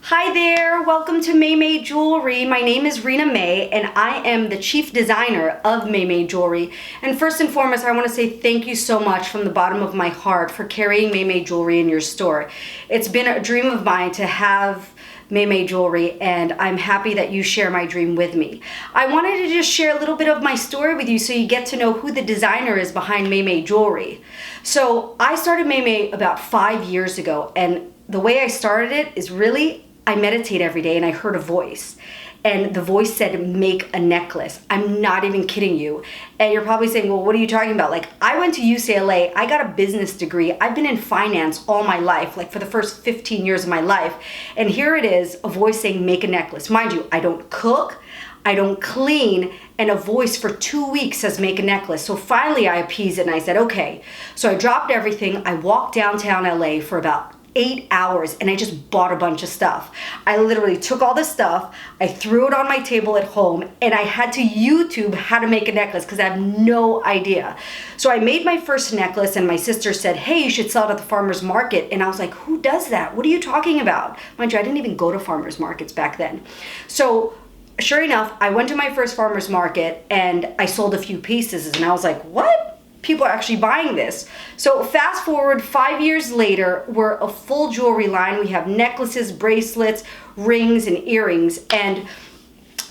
Hi there, welcome to MaeMae Jewelry. My name is Rheena Mae and I am the chief designer of MaeMae Jewelry. And first and foremost, I want to say thank you so much from the bottom of my heart for carrying MaeMae Jewelry in your store. It's been a dream of mine to have MaeMae Jewelry, and I'm happy that you share my dream with me. I wanted to just share a little bit of my story with you so you get to know who the designer is behind MaeMae Jewelry. So I started MaeMae about 5 years ago, and the way I started it is really, I meditate every day and I heard a voice. And the voice said, make a necklace. I'm not even kidding you. And you're probably saying, well, what are you talking about? Like, I went to UCLA, I got a business degree. I've been in finance all my life, like for the first 15 years of my life. And here it is, a voice saying, make a necklace. Mind you, I don't cook, I don't clean, and a voice for 2 weeks says make a necklace. So finally I appeased it and I said, okay. So I dropped everything. I walked downtown LA for about 8 hours and I just bought a bunch of stuff. I literally took all this stuff, I threw it on my table at home, and I had to YouTube how to make a necklace because I have no idea. So I made my first necklace and my sister said, hey, you should sell it at the farmer's market. And I was like, who does that? What are you talking about? Mind you, I didn't even go to farmer's markets back then. So sure enough, I went to my first farmer's market and I sold a few pieces and I was like, what? People are actually buying this. So fast forward 5 years later, we're a full jewelry line. We have necklaces, bracelets, rings, and earrings. And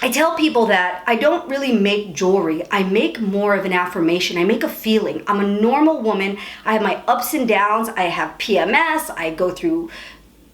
I tell people that I don't really make jewelry. I make more of an affirmation. I make a feeling. I'm a normal woman. I have my ups and downs. I have PMS. I go through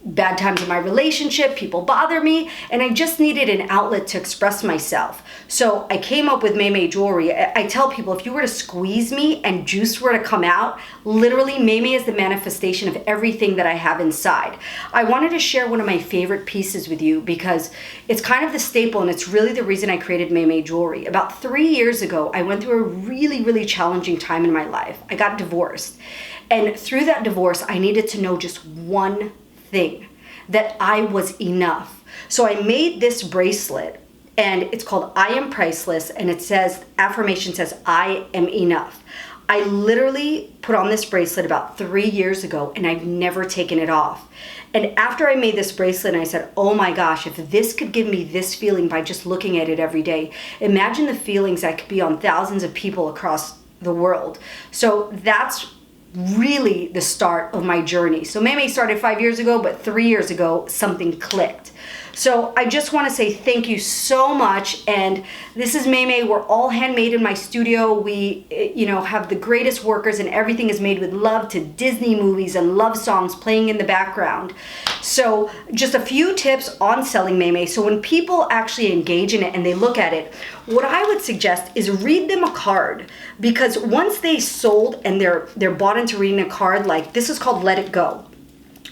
bad times in my relationship, people bother me, and I just needed an outlet to express myself. So I came up with MaeMae Jewelry. I tell people, if you were to squeeze me and juice were to come out, literally MaeMae is the manifestation of everything that I have inside. I wanted to share one of my favorite pieces with you because it's kind of the staple and it's really the reason I created MaeMae Jewelry. About 3 years ago, I went through a really challenging time in my life. I got divorced. And through that divorce, I needed to know just one thing, that I was enough. So I made this bracelet and it's called I Am Priceless, and it says, affirmation says, I am enough. I literally put on this bracelet about 3 years ago and I've never taken it off. And after I made this bracelet, I said, oh my gosh, if this could give me this feeling by just looking at it every day, imagine the feelings that could be on thousands of people across the world. So that's really the start of my journey. So MaeMae started 5 years ago, but 3 years ago, something clicked. So I just want to say thank you so much. And this is MaeMae. We're all handmade in my studio. We, have the greatest workers and everything is made with love to Disney movies and love songs playing in the background. So just a few tips on selling MaeMae. So when people actually engage in it and they look at it, what I would suggest is read them a card, because once they sold and they're bought into reading a card, like this is called Let It Go.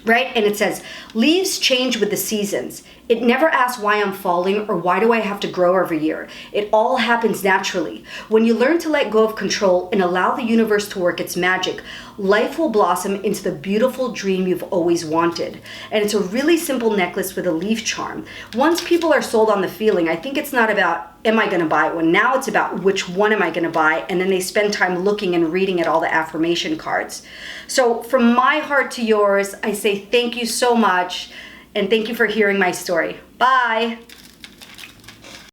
Right? And it says, leaves change with the seasons. It never asks why I'm falling or why do I have to grow every year. It all happens naturally. When you learn to let go of control and allow the universe to work its magic, life will blossom into the beautiful dream you've always wanted. And it's a really simple necklace with a leaf charm. Once people are sold on the feeling, I think it's not about, am I going to buy one? Now it's about which one am I going to buy? And then they spend time looking and reading at all the affirmation cards. So from my heart to yours, I say thank you so much. And thank you for hearing my story. Bye.